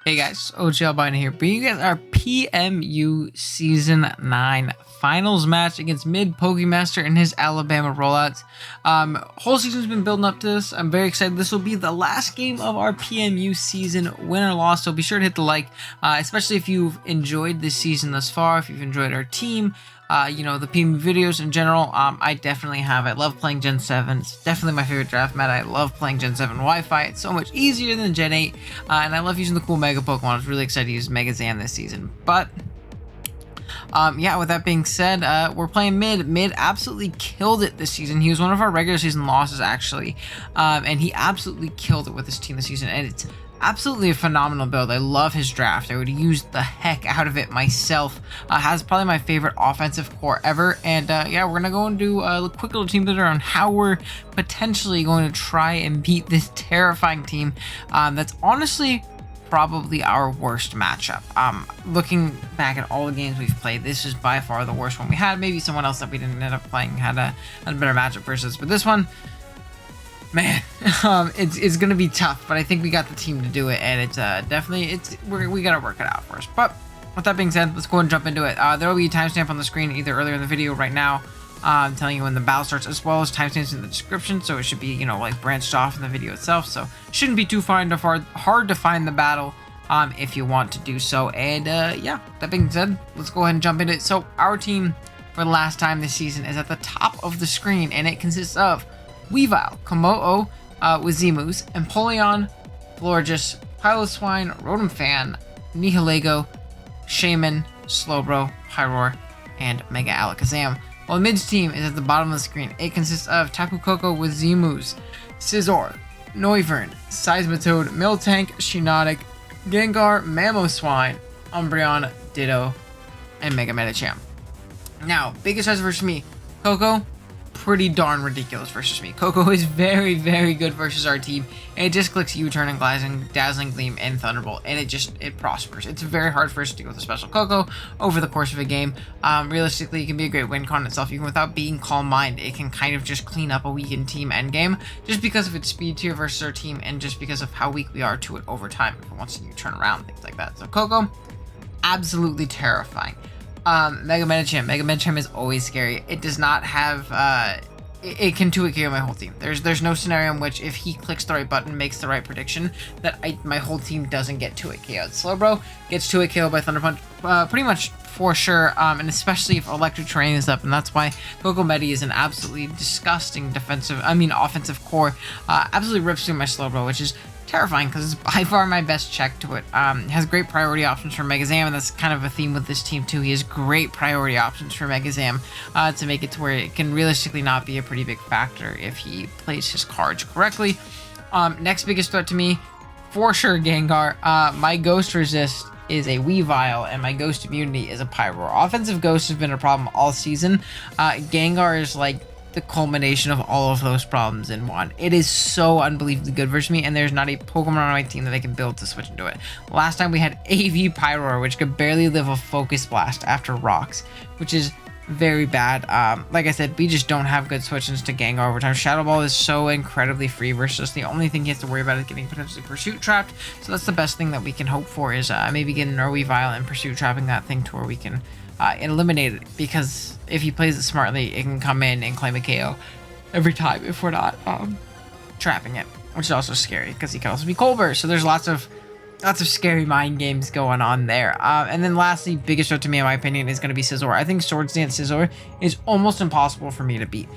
Hey guys, OGalbina here, bringing you guys our PMU Season 9 Finals match against Mid Pokemaster and his Alabama rollouts. Whole season's been building up to this. I'm very excited. This will be the last game of our PMU season, win or loss, so be sure to hit the like, especially if you've enjoyed this season thus far, if you've enjoyed our team, the PMU videos in general. I definitely have. I love playing Gen 7. It's definitely my favorite draft meta. I love playing Gen 7 Wi-Fi. It's so much easier than Gen 8, and I love using the cool Mega Pokemon. I was really excited to use Megazam this season. But, with that being said, we're playing Mid. Mid absolutely killed it this season. He was one of our regular season losses, actually, and he absolutely killed it with his team this season, and it's absolutely a phenomenal build. I love his draft. I would use the heck out of it myself. Has probably my favorite offensive core ever. And we're gonna go and do a quick little team builder on how we're potentially going to try and beat this terrifying team. That's honestly probably our worst matchup. Looking back at all the games we've played, this is by far the worst one we had. Maybe someone else that we didn't end up playing had a better matchup versus, but this one, man, it's gonna be tough, but I think we got the team to do it, and it's definitely we gotta work it out first. But with that being said, let's go and jump into it. There will be a timestamp on the screen either earlier in the video or right now, telling you when the battle starts, as well as timestamps in the description, so it should be like branched off in the video itself, so shouldn't be too hard to find the battle if you want to do so. And that being said, let's go ahead and jump into it. So our team for the last time this season is at the top of the screen, and it consists of Weavile, Komodo, Wazimus, Empoleon, Florges, Piloswine, Rotom-Fan, Nihilego, Shaman, Slowbro, Pyroar, and Mega Alakazam. While the mid's team is at the bottom of the screen, it consists of Tapu Koko, Wazimus, Scizor, Noivern, Seismitoad, Miltank, Shiinotic, Gengar, Mamoswine, Umbreon, Ditto, and Mega Medicham. Now, biggest choice versus me, Koko. Pretty darn ridiculous versus me. Koko is very, very good versus our team, and it just clicks U-turn and Dazzling Gleam and Thunderbolt, and it prospers. It's very hard for us to deal with a special Koko over the course of a game. Realistically, it can be a great win con itself, even without being Calm Mind. It can kind of just clean up a weakened team endgame, just because of its speed tier versus our team, and just because of how weak we are to it over time if it wants to U-turn around, things like that. So Koko, absolutely terrifying. Mega Medicham is always scary. It does not have, it can 2-hit KO my whole team. There's no scenario in which if he clicks the right button, makes the right prediction, that my whole team doesn't get 2-hit KO'd. Slowbro gets 2-hit KO by Thunder Punch, pretty much for sure, and especially if Electric Terrain is up, and that's why Koko Medi is an absolutely disgusting offensive core. Absolutely rips through my Slowbro, which is terrifying because it's by far my best check to it. Has great priority options for Megazam, and that's kind of a theme with this team too. He has great priority options for Megazam to make it to where it can realistically not be a pretty big factor if he plays his cards correctly. Next biggest threat to me, for sure, Gengar. My Ghost Resist is a Weavile, and my Ghost Immunity is a Pyroar. Offensive Ghost has been a problem all season. Gengar is like the culmination of all of those problems in one. It is so unbelievably good versus me, and there's not a Pokemon on my team that I can build to switch into it. Last time we had AV Pyroar, which could barely live a Focus Blast after Rocks, which is very bad. Like I said, we just don't have good switch-ins to Gengar over time. Shadow Ball is so incredibly free versus us. The only thing he has to worry about is getting potentially Pursuit Trapped, so that's the best thing that we can hope for, is maybe getting our Weavile and Pursuit Trapping that thing to where we can eliminate it, because if he plays it smartly, it can come in and claim a KO every time if we're not trapping it, which is also scary because he can also be Cold Burst. So there's lots of scary mind games going on there. And then lastly, biggest threat to me in my opinion is going to be Scizor. I think Swords Dance Scizor is almost impossible for me to beat.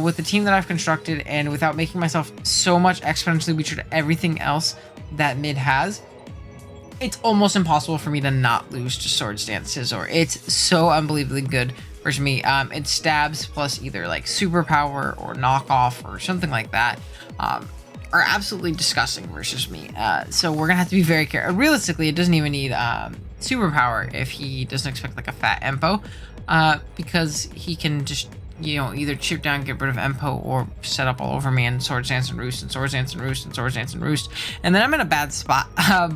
With the team that I've constructed, and without making myself so much exponentially weaker to everything else that Mid has, it's almost impossible for me to not lose to Swords Dance Scizor. It's so unbelievably good versus me. It stabs plus either like superpower or knockoff or something like that. Are absolutely disgusting versus me. So we're gonna have to be very careful. Realistically, it doesn't even need superpower if he doesn't expect like a fat Empo, because he can just either chip down, get rid of Empo, or set up all over me and Swords Dance and Roost and Swords Dance and Roost and Swords Dance and Roost, and then I'm in a bad spot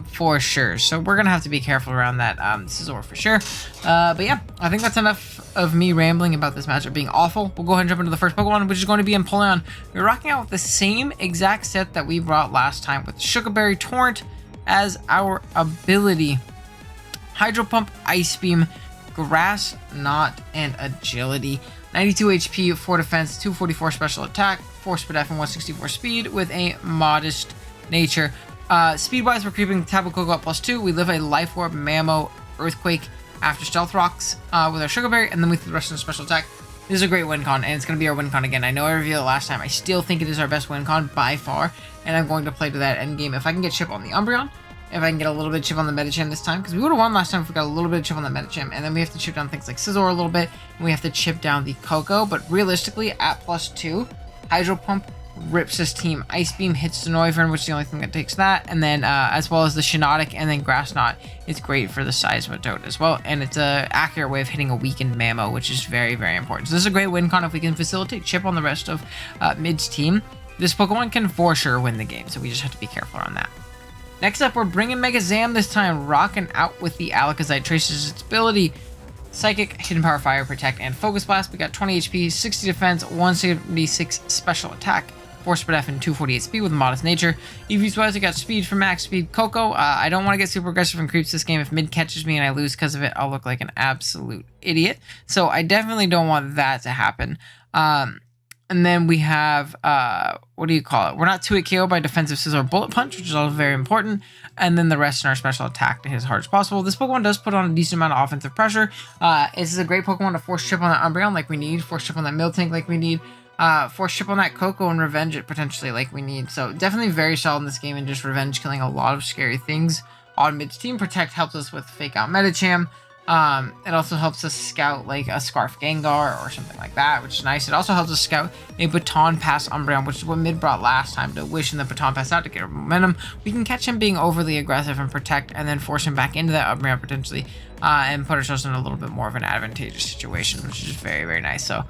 for sure. So we're gonna have to be careful around that Scizor for sure. But yeah, I think that's enough of me rambling about this matchup being awful. We'll go ahead and jump into the first Pokemon, which is going to be Empoleon. We're rocking out with the same exact set that we brought last time with Sugar Berry Torrent, as our ability. Hydro Pump, Ice Beam, Grass Knot, and Agility. 92 HP, 4 defense, 244 special attack, 4 speed F, and 164 speed with a modest nature. Speed-wise, we're creeping Tapu Koko up +2. We live a Life Orb, Mammo, Earthquake after Stealth Rocks with our Sugar Berry, and then we the rest of the special attack. This is a great win con, and it's going to be our win con again. I know I revealed it last time. I still think it is our best win con by far, and I'm going to play to that end game. If I can get chip on the Umbreon, if I can get a little bit of chip on the Medicham this time, because we would have won last time if we got a little bit of chip on the Medicham, and then we have to chip down things like Scizor a little bit, and we have to chip down the Koko, but realistically, at +2, Hydro Pump rips this team. Ice Beam hits the Noivern, which is the only thing that takes that, and then as well as the Shiinotic and then Grass Knot. It's great for the Seismitoad as well, and it's an accurate way of hitting a weakened Mammo, which is very, very important. So this is a great win con if we can facilitate chip on the rest of Mid's team. This Pokemon can for sure win the game, so we just have to be careful on that. Next up, we're bringing Mega Zam this time, rocking out with the Alakazam. Traces its ability, Psychic, Hidden Power, Fire, Protect, and Focus Blast. We got 20 HP, 60 defense, 176 special attack, 4 speed F, and 248 speed with modest nature. EVs wise, I got speed for max speed. Koko, I don't want to get super aggressive and creeps this game. If mid catches me and I lose because of it, I'll look like an absolute idiot. So I definitely don't want that to happen. And then we have, what do you call it? We're not 2-hit KO by defensive Scizor Bullet Punch, which is also very important. And then the rest in our special attack to hit as hard as possible. This Pokemon does put on a decent amount of offensive pressure. This is a great Pokemon to force chip on that Umbreon like we need, force chip on that Miltank like we need, force chip on that Koko and revenge it potentially like we need. So definitely very solid in this game and just revenge killing a lot of scary things on Mid's team. Protect helps us with fake out Medicham. It also helps us scout like a Scarf Gengar or something like that, which is nice. It also helps us scout a Baton Pass Umbreon, which is what Mid brought last time to wish in the Baton Pass out to get our momentum. We can catch him being overly aggressive and protect, and then force him back into that Umbreon potentially, and put ourselves in a little bit more of an advantageous situation, which is very, very nice. So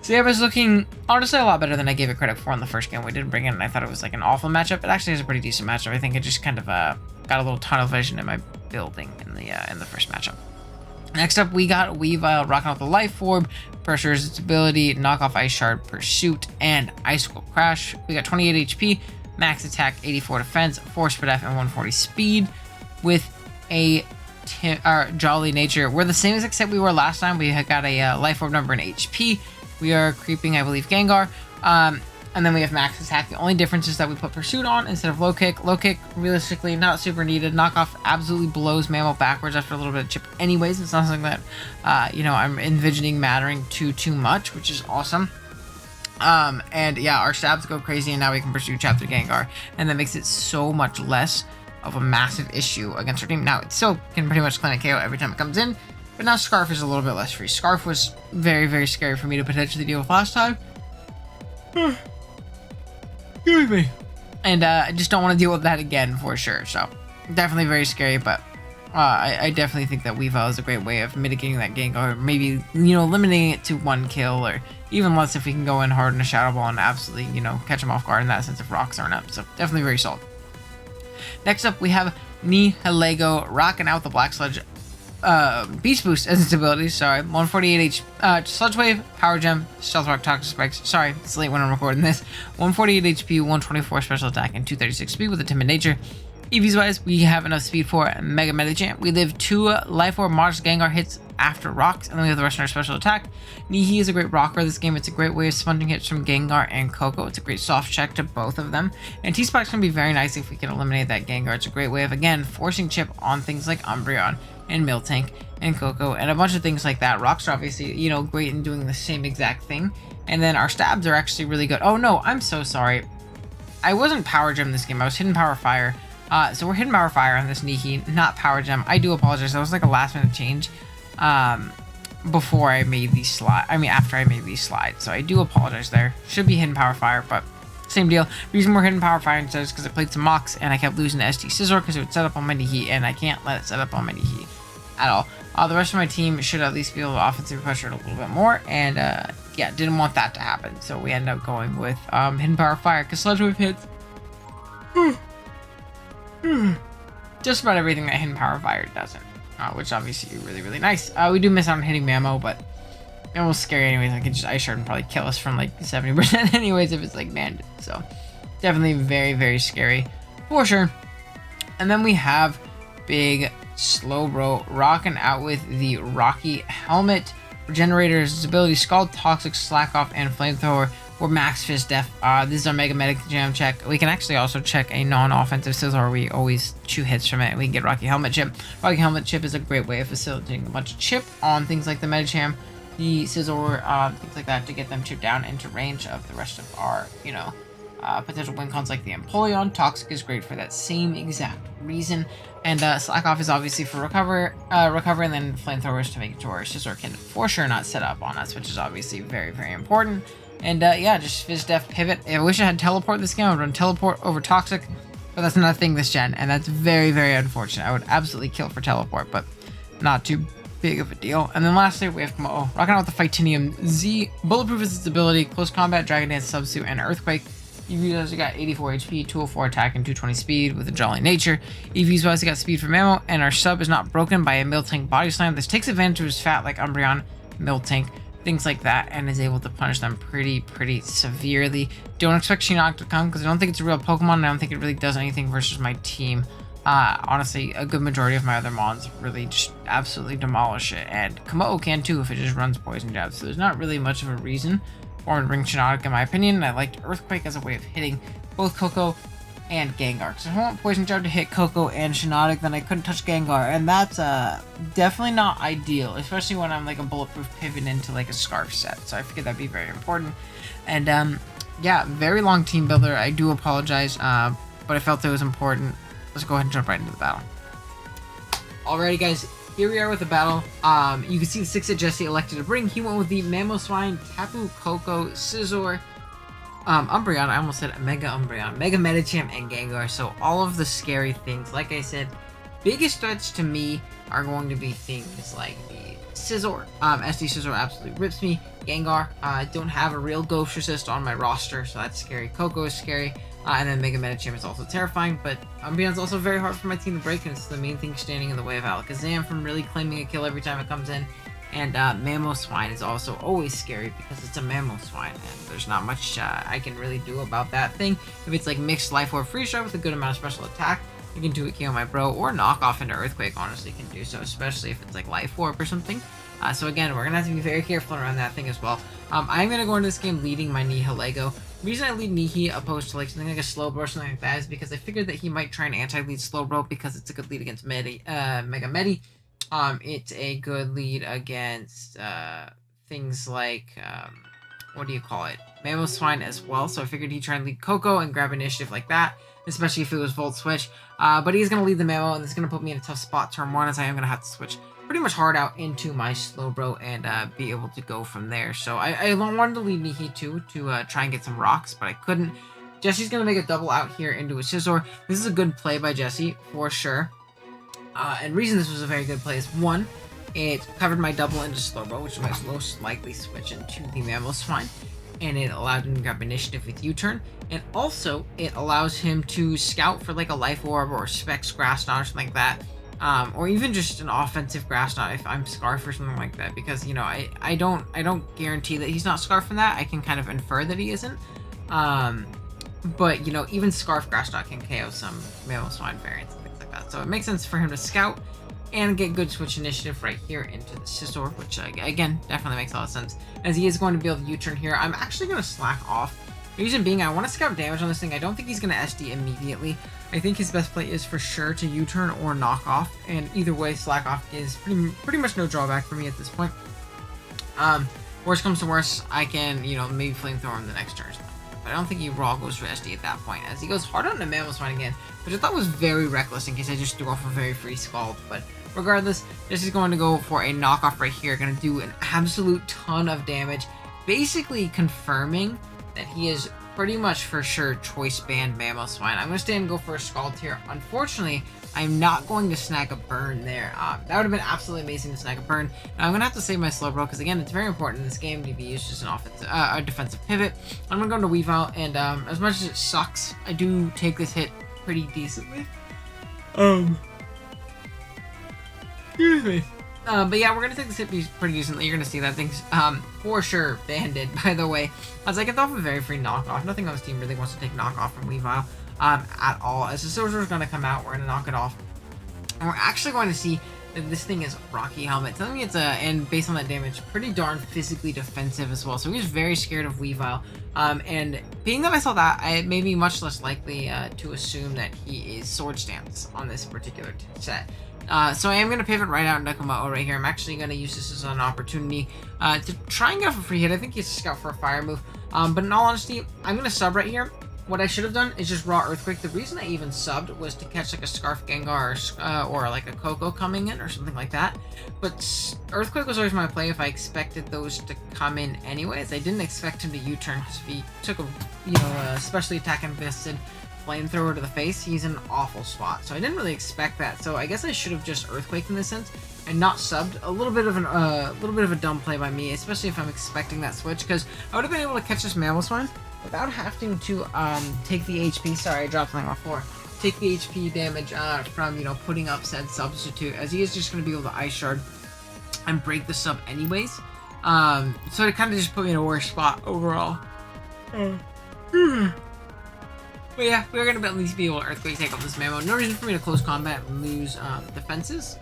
yeah, it was looking honestly a lot better than I gave it credit for in the first game we did bring in, and I thought it was like an awful matchup. It actually is a pretty decent matchup. I think it just kind of got a little tunnel vision in my building in the first matchup. Next up, we got Weavile rocking out the Life Orb, pressures its ability, knock off Ice Shard, Pursuit, and Icicle Crash. We got 28 HP, max attack, 84 defense, 4 speed F, and 140 speed with a Jolly nature. We're the same as except we were last time. We had got a Life Orb number in HP. We are creeping, I believe, Gengar. And then we have max attack. The only difference is that we put Pursuit on instead of low kick. Low kick, realistically, not super needed. Knockoff absolutely blows Mammo backwards after a little bit of chip anyways. It's not something that, I'm envisioning mattering too much, which is awesome. And yeah, our stabs go crazy, and now we can pursue Chapter Gengar. And that makes it so much less of a massive issue against our team. Now, it still can pretty much clinic KO every time it comes in, but now Scarf is a little bit less free. Scarf was very, very scary for me to potentially deal with last time. Excuse me. And I just don't want to deal with that again for sure. So definitely very scary, but I definitely think that Weavile is a great way of mitigating that Gengar, or maybe, limiting it to 1 kill, or even less if we can go in hard in a Shadow Ball and absolutely, catch him off guard in that sense if rocks aren't up. So definitely very solid. Next up, we have Nihilego rocking out the Black Sludge Beast Boost as its ability. Sorry, 148 Sludge Wave, Power Gem, Stealth Rock, Toxic Spikes. Sorry, it's late when I'm recording this. 148 HP, 124 special attack, and 236 speed with a timid nature. EVs wise, we have enough speed for Mega Medicham. We live 2 Life Orb Modest Gengar hits after rocks, and then we have the rest of our special attack. Nihi is a great rocker this game. It's a great way of sponging hits from Gengar and Koko. It's a great soft check to both of them. And T-Spike's going to be very nice if we can eliminate that Gengar. It's a great way of, again, forcing chip on things like Umbreon and Miltank and Koko and a bunch of things like that. Rocks are obviously, great in doing the same exact thing. And then our stabs are actually really good. Oh no, I'm so sorry. I wasn't Power Gem this game. I was Hidden Power Fire. So we're Hidden Power Fire on this Nihi, not Power Gem. I do apologize. That was like a last minute change before I made these slides. After I made these slides. So I do apologize there. Should be Hidden Power Fire, but same deal. Reason we're Hidden Power Fire instead is because I played some mocks and I kept losing to ST Scizor because it would set up on my Nihi, and I can't let it set up on my Nihi at all. The rest of my team should at least feel offensive pressure a little bit more, and yeah, didn't want that to happen. So we end up going with Hidden Power Fire because Sludge Wave hits just about everything that Hidden Power Fire doesn't, which obviously is really, really nice. We do miss out on hitting Mammo, but it was scary anyways. I could just Ice Shard and probably kill us from like 70% anyways if it's like banded. So definitely very, very scary for sure. And then we have Big Slowbro rocking out with the Rocky Helmet. Regenerators, ability, Scald, Toxic, Slack Off, and Flamethrower. Or Max Fist Def. This is our Mega Medicham check. We can actually also check a non-offensive Scizor where we always chew hits from it. We can get Rocky Helmet Chip. Rocky Helmet Chip is a great way of facilitating a bunch of chip on things like the Medicham, the Scizor, things like that, to get them chipped down into range of the rest of our, potential win cons like the Empoleon. Toxic is great for that same exact reason. And Slack Off is obviously for recover, and then Flamethrowers to make sure Scizor can for sure not set up on us, which is obviously very, very important. And yeah, just Fizz Def Pivot. I wish I had Teleport this game. I would run Teleport over Toxic, but that's not a thing this gen, and that's very, very unfortunate. I would absolutely kill for Teleport, but not too big of a deal. And then lastly, we have Komodo rocking out with the Fightinium Z. Bulletproof is its ability, Close Combat, Dragon Dance, Subsuit, and Earthquake. EVs got 84 HP, 204 attack, and 220 speed with a Jolly Nature. EVs wise, got speed from ammo, and our sub is not broken by a Miltank Body Slam. This takes advantage of his fat like Umbreon, Miltank, things like that, and is able to punish them pretty severely. Don't expect Shinnok to come because I don't think it's a real Pokemon, and I don't think it really does anything versus my team. Honestly, a good majority of my other mons really just absolutely demolish it, and Komodo can too if it just runs Poison Jab, so there's not really much of a reason for him to bring Shinnok in my opinion. I liked Earthquake as a way of hitting both Koko and Gengar, because if I want Poison Jab to hit Koko and Shinnok, then I couldn't touch Gengar, and that's definitely not ideal, especially when I'm like a bulletproof pivot into like a Scarf set, so I figured that'd be very important. And yeah, very long team builder, I do apologize, but I felt it was important. Let's go ahead and jump right into the battle. Alrighty guys, here we are with the battle. You can see the 6 that Jesse elected to bring. He went with the Mamoswine, Tapu Koko, Scizor, Umbreon, I almost said Mega Umbreon, Mega Medicham, and Gengar. So all of the scary things, like I said, biggest threats to me are going to be things like the Scizor. SD Scizor absolutely rips me. Gengar, I don't have a real Ghost Resist on my roster, so that's scary. Koko is scary. And then Mega Medicham is also terrifying, but Umbreon's also very hard for my team to break, and it's the main thing standing in the way of Alakazam from really claiming a kill every time it comes in. And Mamoswine is also always scary because it's a Mamoswine, and there's not much I can really do about that thing. If it's like mixed Life Orb Freeze Drive with a good amount of special attack, you can do it KO my bro, or knock off into Earthquake honestly can do so, especially if it's like Life Orb or something. So again, we're going to have to be very careful around that thing as well. I'm going to go into this game leading my Nihilego. The reason I lead Nihi opposed to like something like a Slowbro or something like that is because I figured that he might try and anti-lead Slowbro because it's a good lead against Mega Medi. It's a good lead against things like, what do you call it? Mamoswine as well, so I figured he'd try and lead Koko and grab initiative like that, especially if it was Volt Switch. But he's going to lead the Mamo, and it's going to put me in a tough spot turn 1, as I am going to have to switch pretty much hard out into my Slowbro and be able to go from there. So I wanted to lead Nihi too to try and get some rocks, but I couldn't. Jesse's going to make a double out here into a Scizor. This is a good play by Jesse, for sure. And reason this was a very good play is, 1, it covered my double into Slowbro, which is my most likely switch into the Mamoswine, and it allowed him to grab initiative with U-turn, and also it allows him to scout for like a Life Orb or Specs Grass Knot or something like that, or even just an offensive Grass Knot if I'm Scarf or something like that, because you know I don't guarantee that he's not Scarfing that. I can kind of infer that he isn't, but you know, even Scarf Grass Knot can KO some Mamoswine variants. So it makes sense for him to scout and get good switch initiative right here into the Scizor, which again definitely makes a lot of sense, as he is going to be able to U-turn here. I'm actually going to slack off. The reason being, I want to scout damage on this thing. I don't think he's going to SD immediately. I think his best play is for sure to U-turn or knock off, and either way, slack off is pretty much no drawback for me at this point. Worst comes to worst, I can, you know, maybe Flamethrower him the next turn. But I don't think he raw goes for SD at that point, as he goes hard on the Mamoswine again, which I thought was very reckless in case I just threw off a very free Scald. But regardless, this is going to go for a knockoff right here, going to do an absolute ton of damage, basically confirming that he is pretty much for sure choice banned Mamoswine. I'm going to stay and go for a Scald here. Unfortunately, I'm not going to snag a burn there. That would have been absolutely amazing to snag a burn. Now, I'm going to have to save my Slowbro, because again, it's very important in this game to be used as an offensive, a defensive pivot. I'm going to go into Weavile, and as much as it sucks, I do take this hit pretty decently. Excuse me. But yeah, we're going to take this hit pretty decently. You're going to see that thing's for sure banded, by the way. As I get off a very free knockoff. Nothing on this team really wants to take knockoff from Weavile. at all. As the sorcerer is going to come out, we're going to knock it off. And we're actually going to see that this thing is Rocky Helmet. Telling me it's and based on that damage, pretty darn physically defensive as well. So he's very scared of Weavile. And being that I saw that, it made me much less likely to assume that he is Sword Stance on this particular set. So I am going to pivot right out Nakamoto right here. I'm actually going to use this as an opportunity to try and get off a free hit. I think he's a scout for a fire move. But in all honesty, I'm going to sub right here. What I should have done is just raw Earthquake. The reason I even subbed was to catch like a Scarf Gengar or like a Coco coming in or something like that. But Earthquake was always my play if I expected those to come in anyways. I didn't expect him to U-turn because if he took a specially attack invested flamethrower to the face, he's in an awful spot. So I didn't really expect that. So I guess I should have just Earthquaked in this sense and not subbed. A little bit of a dumb play by me, especially if I'm expecting that switch, because I would have been able to catch this Mamoswine without having to take the HP. Sorry, I dropped something on the floor. Take the HP damage from putting up said substitute, as he is just going to be able to Ice Shard and break the sub anyways. So it kind of just put me in a worse spot overall. But yeah, we're going to at least be able to Earthquake take off this Mamo. No reason for me to close combat and lose defenses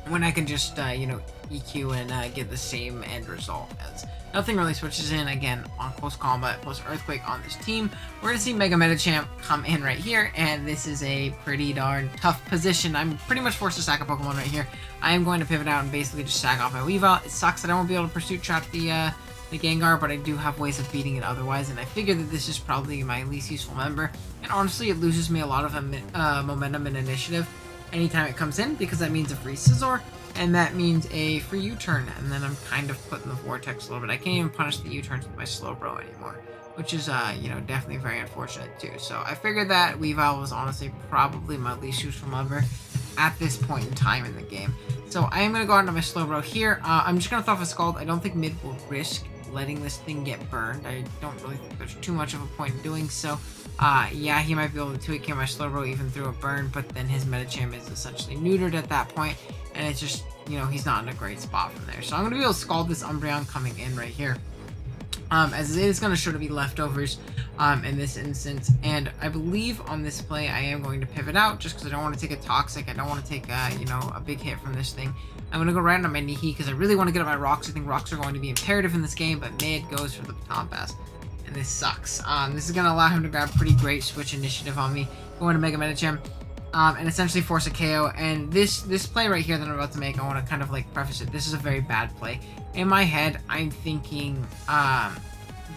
when I can just, EQ and get the same end result, as nothing really switches in again on close combat plus Earthquake on this team. We're going to see Mega Medicham come in right here, and this is a pretty darn tough position. I'm pretty much forced to sack a Pokemon right here. I am going to pivot out and basically just sack off my Weavile. It sucks that I won't be able to Pursuit Trap the Gengar, but I do have ways of beating it otherwise, and I figure that this is probably my least useful member. And honestly, it loses me a lot of momentum and initiative anytime it comes in, because that means a free Scizor, and that means a free U-turn, and then I'm kind of put in the vortex a little bit. I can't even punish the U-turns with my Slowbro anymore, which is, definitely very unfortunate too. So I figured that Weavile was honestly probably my least useful member at this point in time in the game. So I am going to go out into my Slowbro here. I'm just going to throw off a Scald. I don't think Mid will risk letting this thing get burned. I don't really think there's too much of a point in doing so. Yeah, he might be able to 2-hit my Slowbro even through a burn, but then his Medicham is essentially neutered at that point, and it's just, he's not in a great spot from there. So I'm going to be able to Scald this Umbreon coming in right here, as it is going to show to be leftovers in this instance. And I believe on this play I am going to pivot out just because I don't want to take a Toxic. I don't want to take a big hit from this thing. I'm going to go right into my Nihi because I really want to get up my Rocks. I think Rocks are going to be imperative in this game, but Mid goes for the Baton Pass, and this sucks. This is going to allow him to grab pretty great switch initiative on me, go into Mega Medicham, and essentially force a KO. And this play right here that I'm about to make, I want to kind of like preface it. This is a very bad play. In my head, I'm thinking,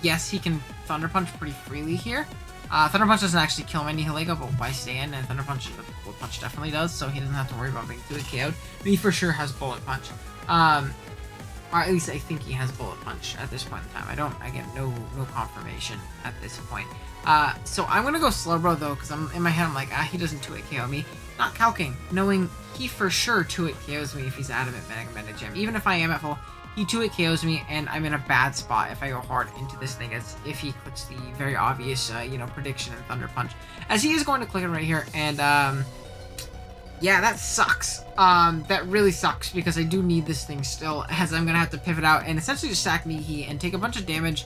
yes, he can Thunder Punch pretty freely here. Thunder Punch doesn't actually kill my Nihilego, but why stay in? And Thunder Punch, Bullet Punch definitely does, so he doesn't have to worry about being 2-hit KO'd. But he for sure has Bullet Punch. Or at least I think he has Bullet Punch at this point in time. I get no confirmation at this point. So I'm going to go Slowbro though, because in my head I'm like, he doesn't 2-hit KO me. Not calcing, knowing he for sure 2-hit KOs me if he's adamant Mega Medicham. Even if I am at full, he 2-hit KOs me, and I'm in a bad spot if I go hard into this thing, as if he clicks the very obvious, prediction and Thunder Punch. As he is going to click it right here, and, yeah, that sucks. That really sucks, because I do need this thing still, as I'm going to have to pivot out and essentially just sack Nihi and take a bunch of damage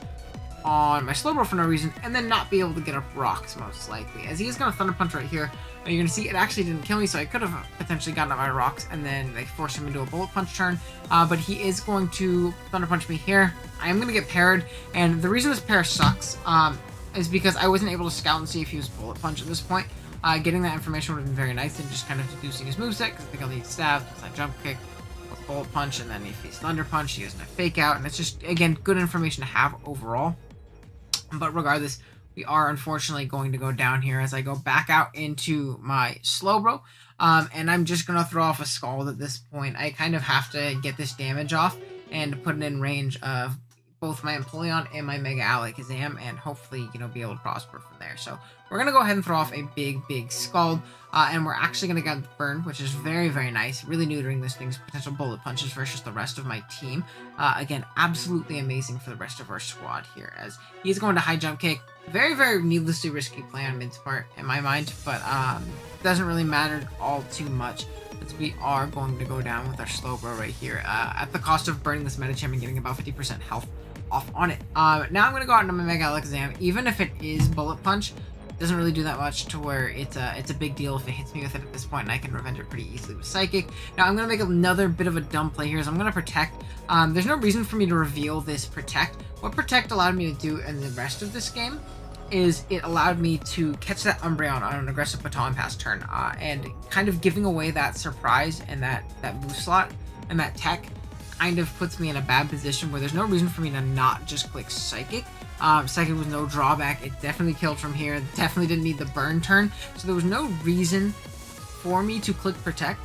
on my Slowbro for no reason, and then not be able to get up Rocks, most likely. As he is going to Thunder Punch right here, you're going to see it actually didn't kill me, so I could have potentially gotten up my Rocks and then they force him into a Bullet Punch turn, but he is going to Thunder Punch me here. I am going to get paired, and the reason this pair sucks is because I wasn't able to scout and see if he was Bullet Punch at this point. Getting that information would have been very nice, and just kind of deducing his moveset, because I think I'll need Stab, I Jump Kick, Bullet Punch, and then if he's Thunder Punch, he doesn't have Fake Out, and it's just, again, good information to have overall. But regardless, we are unfortunately going to go down here as I go back out into my Slowbro. And I'm just going to throw off a Scald at this point. I kind of have to get this damage off and put it in range of both my Empoleon and my Mega Alakazam, and hopefully, be able to prosper from there. So we're going to go ahead and throw off a big Scald, and we're actually going to get Burn, which is very, very nice, really neutering this thing's potential Bullet Punches versus the rest of my team. Again, absolutely amazing for the rest of our squad here, as he's going to High Jump Kick. Very, very needlessly risky play on Mid's part, in my mind, but doesn't really matter all too much, as we are going to go down with our Slowbro right here, at the cost of burning this Medicham and getting about 50% health off on it. Now I'm going to go out into my Mega Alakazam. Even if it is Bullet Punch, Doesn't really do that much to where it's a big deal if it hits me with it at this point, and I can revenge it pretty easily with Psychic. Now I'm going to make another bit of a dumb play here, so I'm going to Protect. There's no reason for me to reveal this Protect. What Protect allowed me to do in the rest of this game is it allowed me to catch that Umbreon on an aggressive baton pass turn, and kind of giving away that surprise and that move slot and that tech kind of puts me in a bad position where there's no reason for me to not just click Psychic. Psychic was no drawback. It definitely killed from here. Definitely didn't need the burn turn, so there was no reason for me to click Protect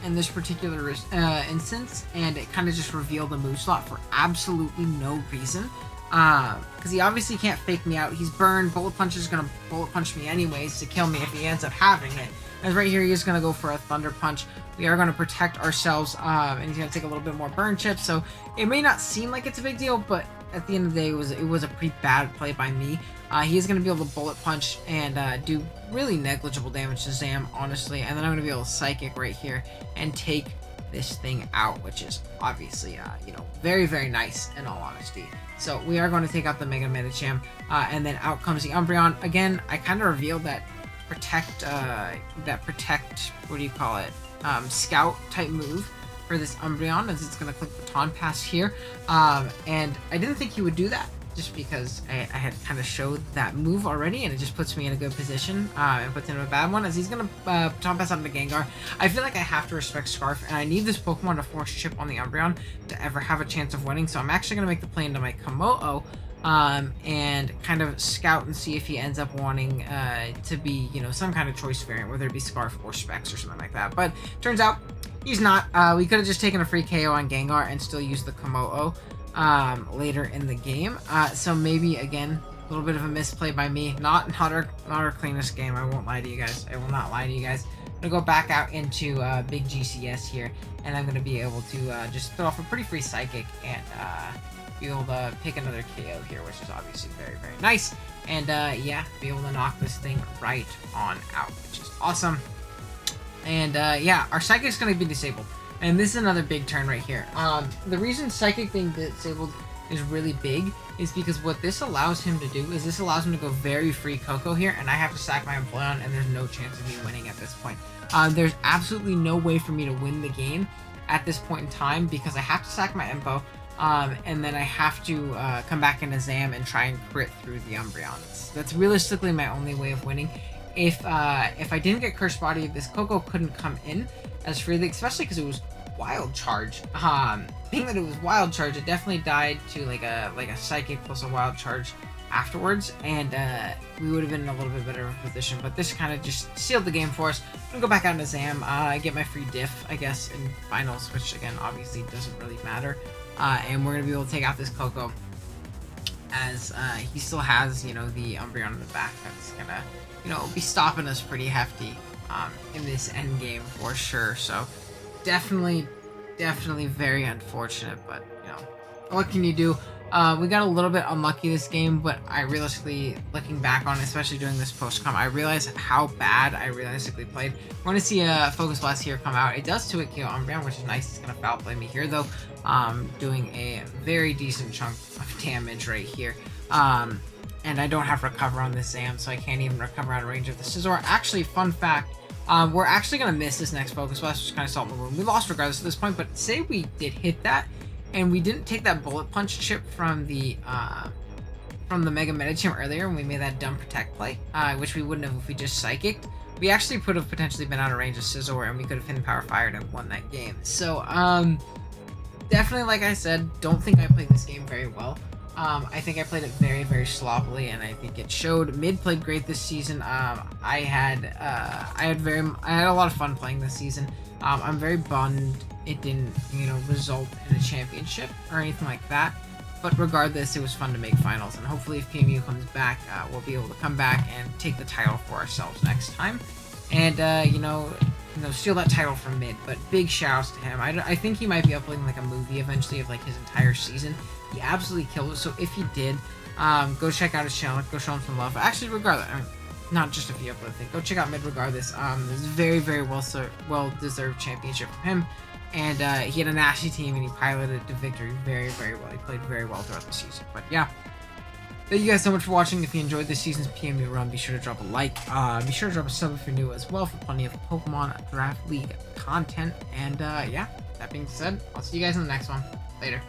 in this particular instance, and it kind of just revealed the move slot for absolutely no reason. Because he obviously can't fake me out. He's burned. Bullet Punch is going to Bullet Punch me anyways to kill me if he ends up having it. As right here, he is going to go for a Thunder Punch. We are going to protect ourselves, and he's going to take a little bit more burn chips. So it may not seem like it's a big deal, but at the end of the day, it was a pretty bad play by me. He is going to be able to Bullet Punch and do really negligible damage to Zam, honestly. And then I'm going to be able to Psychic right here and take this thing out, which is obviously, very, very nice in all honesty. So we are going to take out the Mega Medicham, and then out comes the Umbreon. Again, I kind of revealed that protect, what do you call it? Scout type move for this Umbreon, as it's going to click Baton Pass here. And I didn't think he would do that, just because I had kind of showed that move already, and it just puts me in a good position, and puts him in a bad one, as he's going to Baton Pass out into Gengar. I feel like I have to respect Scarf, and I need this Pokemon to force chip on the Umbreon to ever have a chance of winning, so I'm actually going to make the play into my Komodo, and kind of scout and see if he ends up wanting to be, some kind of choice variant, whether it be Scarf or Specs or something like that. But turns out he's not. We could have just taken a free KO on Gengar and still used the Komodo later in the game. So maybe again, a little bit of a misplay by me. Not our cleanest game. I won't lie to you guys. I will not lie to you guys. I'm gonna go back out into big GCS here, and I'm gonna be able to just throw off a pretty free Psychic and be able to pick another KO here, which is obviously very, very nice. And yeah, be able to knock this thing right on out, which is awesome. And yeah, our Psychic's gonna be disabled. And this is another big turn right here. The reason Psychic being disabled is really big is because what this allows him to do is this allows him to go very free Coco here, and I have to sack my Employon, and there's no chance of me winning at this point. There's absolutely no way for me to win the game at this point in time because I have to sack my Empo, and then I have to come back into Zam and try and crit through the Umbreon. That's realistically my only way of winning. If I didn't get Curse Body, this Coco couldn't come in as freely, especially because it was Wild Charge. Being that it was Wild Charge, it definitely died to like a Psychic plus a Wild Charge afterwards, and we would have been in a little bit better of a position. But this kind of just sealed the game for us. I'm gonna go back out into Zam, get my free diff, I guess, in finals, which again obviously doesn't really matter. And we're gonna be able to take out this Coco, as he still has, the Umbreon in the back that's gonna, be stopping us pretty hefty in this end game for sure. So definitely very unfortunate, but what can you do? We got a little bit unlucky this game, but I realistically, looking back on it, especially doing this post-com, I realized how bad I realistically played. We're going to see a Focus Blast here come out. It does 2-hit KO Umbreon, which is nice. It's going to foul play me here, though, doing a very decent chunk of damage right here. And I don't have Recover on this Zam, so I can't even recover out of range of the Scizor. Actually, fun fact, we're actually going to miss this next Focus Blast, which is kind of salt in the wound. We lost regardless at this point, but say we did hit that, and we didn't take that Bullet Punch chip from the Mega Medicham earlier when we made that dumb Protect play, which we wouldn't have if we just Psychicked. We actually could have potentially been out of range of Scizor, and we could have hidden Power Fired and won that game. So, definitely, like I said, don't think I played this game very well. I think I played it very, very sloppily, and I think it showed. Mid played great this season. I had a lot of fun playing this season. I'm very bummed it didn't, result in a championship or anything like that. But regardless, it was fun to make finals, and hopefully if PMU comes back, we'll be able to come back and take the title for ourselves next time. And, steal that title from Mid. But big shouts to him. I think he might be uploading like a movie eventually of like his entire season. He absolutely killed it. So if he did, go check out his channel. Go show him some love. Actually, regardless, not just if he uploaded thing. Go check out Mid regardless. This is very, very well-deserved championship for him. And he had a nasty team, and he piloted it to victory very, very well. He played very well throughout the season. But yeah, Thank you guys so much for watching. If you enjoyed this season's PMU run, be sure to drop a like. Be sure to drop a sub if you're new as well for plenty of Pokemon Draft League content. And yeah, that being said, I'll see you guys in the next one. Later.